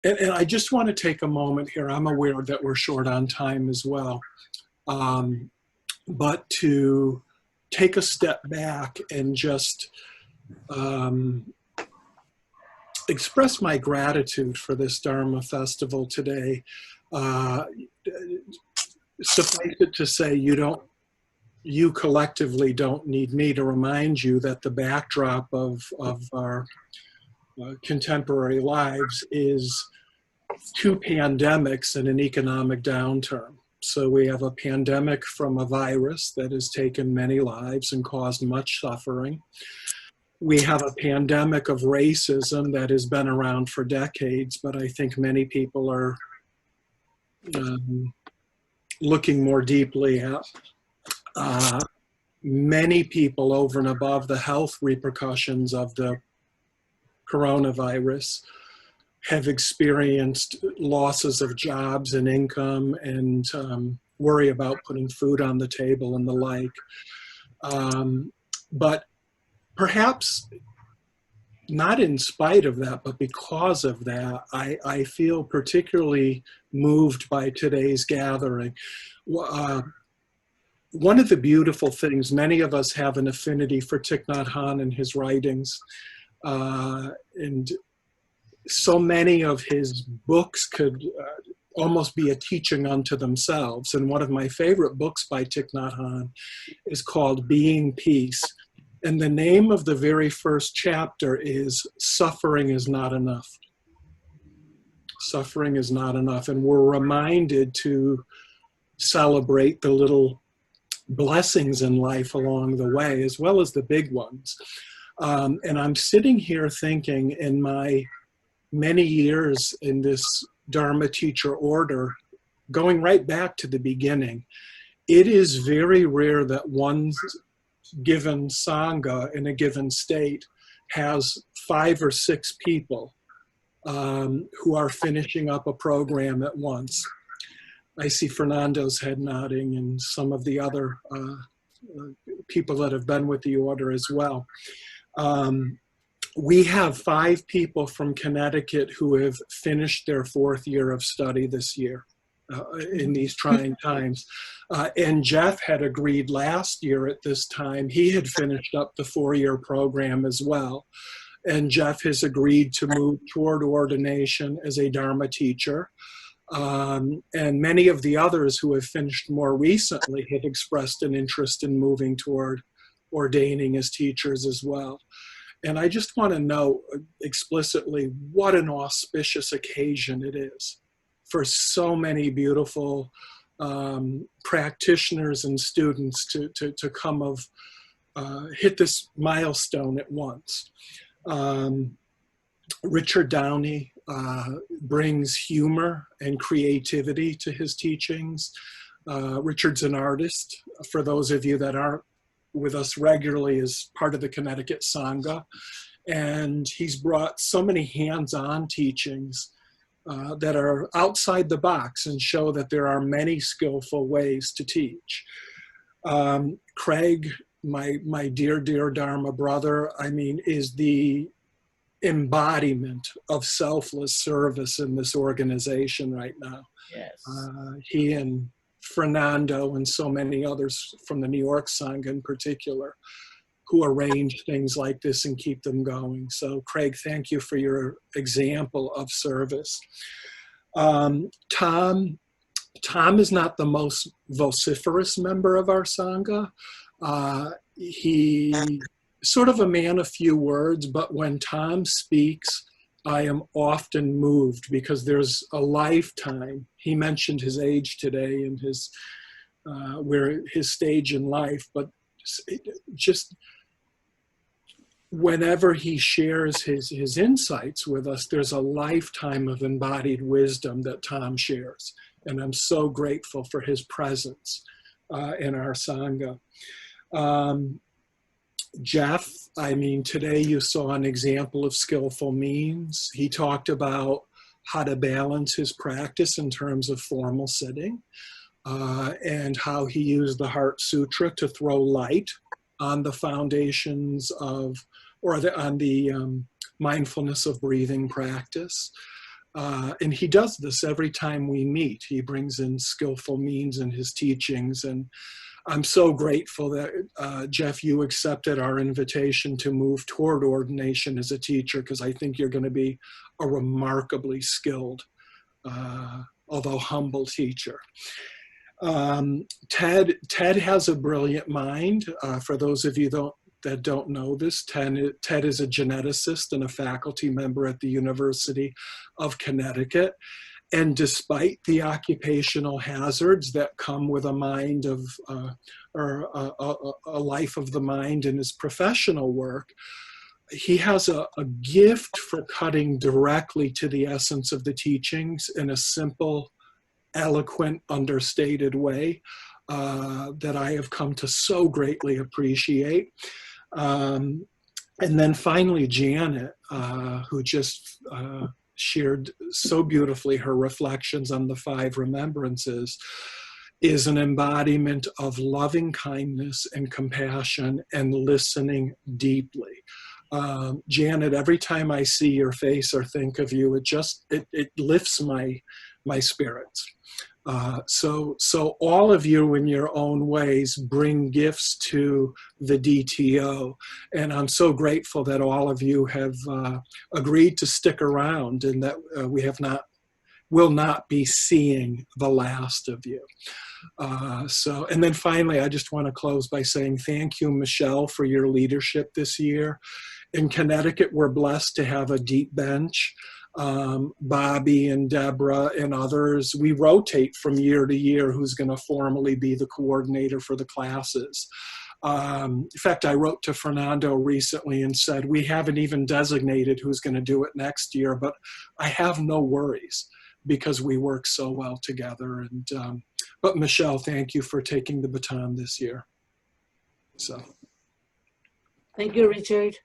And I just want to take a moment here. I'm aware that we're short on time as well. But to take a step back and just express my gratitude for this Dharma festival today. Suffice it to say, you collectively don't need me to remind you that the backdrop of our contemporary lives is two pandemics and an economic downturn. So we have a pandemic from a virus that has taken many lives and caused much suffering. We have a pandemic of racism that has been around for decades, but I think many people are looking more deeply at. Many people, over and above the health repercussions of the coronavirus, have experienced losses of jobs and income and worry about putting food on the table and the like. But perhaps not in spite of that, but because of that, I feel particularly moved by today's gathering. One of the beautiful things, many of us have an affinity for Thich Nhat Hanh and his writings, and so many of his books could almost be a teaching unto themselves. And one of my favorite books by Thich Nhat Hanh is called Being Peace. And the name of the very first chapter is Suffering is Not Enough. Suffering is not enough. And we're reminded to celebrate the little blessings in life along the way, as well as the big ones. And I'm sitting here thinking, in my many years in this Dharma teacher order, going right back to the beginning, it is very rare that one given Sangha in a given state has 5 or 6 people who are finishing up a program at once. I see Fernando's head nodding and some of the other people that have been with the order as well. We have 5 people from Connecticut who have finished their 4th year of study this year in these trying times. And Jeff had agreed last year at this time. He had finished up the 4-year program as well. And Jeff has agreed to move toward ordination as a Dharma teacher. And many of the others who have finished more recently have expressed an interest in moving toward ordaining as teachers as well. And I just want to note explicitly what an auspicious occasion it is for so many beautiful practitioners and students to come of hit this milestone at once. Richard Downey brings humor and creativity to his teachings. Richard's an artist. For those of you that aren't with us regularly, as part of the Connecticut Sangha. And he's brought so many hands-on teachings that are outside the box and show that there are many skillful ways to teach. Craig, my dear, dear Dharma brother, I mean, is the embodiment of selfless service in this organization right now. Yes. He and Fernando and so many others from the New York Sangha in particular, who arrange things like this and keep them going. So Craig, thank you for your example of service. Tom is not the most vociferous member of our Sangha. He sort of a man of few words, but when Tom speaks, I am often moved because there's a lifetime. He mentioned his age today and his stage in life, but just whenever he shares his insights with us, there's a lifetime of embodied wisdom that Tom shares. And I'm so grateful for his presence in our Sangha. Jeff, I mean, today you saw an example of skillful means. He talked about how to balance his practice in terms of formal sitting and how he used the Heart Sutra to throw light on the foundations of, on the mindfulness of breathing practice. And he does this every time we meet. He brings in skillful means in his teachings. And I'm so grateful that, Jeff, you accepted our invitation to move toward ordination as a teacher, because I think you're going to be a remarkably skilled, although humble teacher. Ted has a brilliant mind. For those of you that don't know this, Ted is a geneticist and a faculty member at the University of Connecticut. And despite the occupational hazards that come with a mind of, or a life of the mind in his professional work, he has a gift for cutting directly to the essence of the teachings in a simple, eloquent, understated way that I have come to so greatly appreciate. And then finally, Janet, who just shared so beautifully her reflections on the 5 remembrances, is an embodiment of loving kindness and compassion and listening deeply. Janet, every time I see your face or think of you, it lifts my spirits. So all of you in your own ways bring gifts to the DTO. And I'm so grateful that all of you have agreed to stick around, and that we will not be seeing the last of you. And then finally, I just want to close by saying thank you, Michelle, for your leadership this year. In Connecticut, we're blessed to have a deep bench. Bobby and Deborah and others, we rotate from year to year who's going to formally be the coordinator for the classes. In fact, I wrote to Fernando recently and said, we haven't even designated who's going to do it next year, but I have no worries because we work so well together. And but Michelle, thank you for taking the baton this year. So. Thank you, Richard.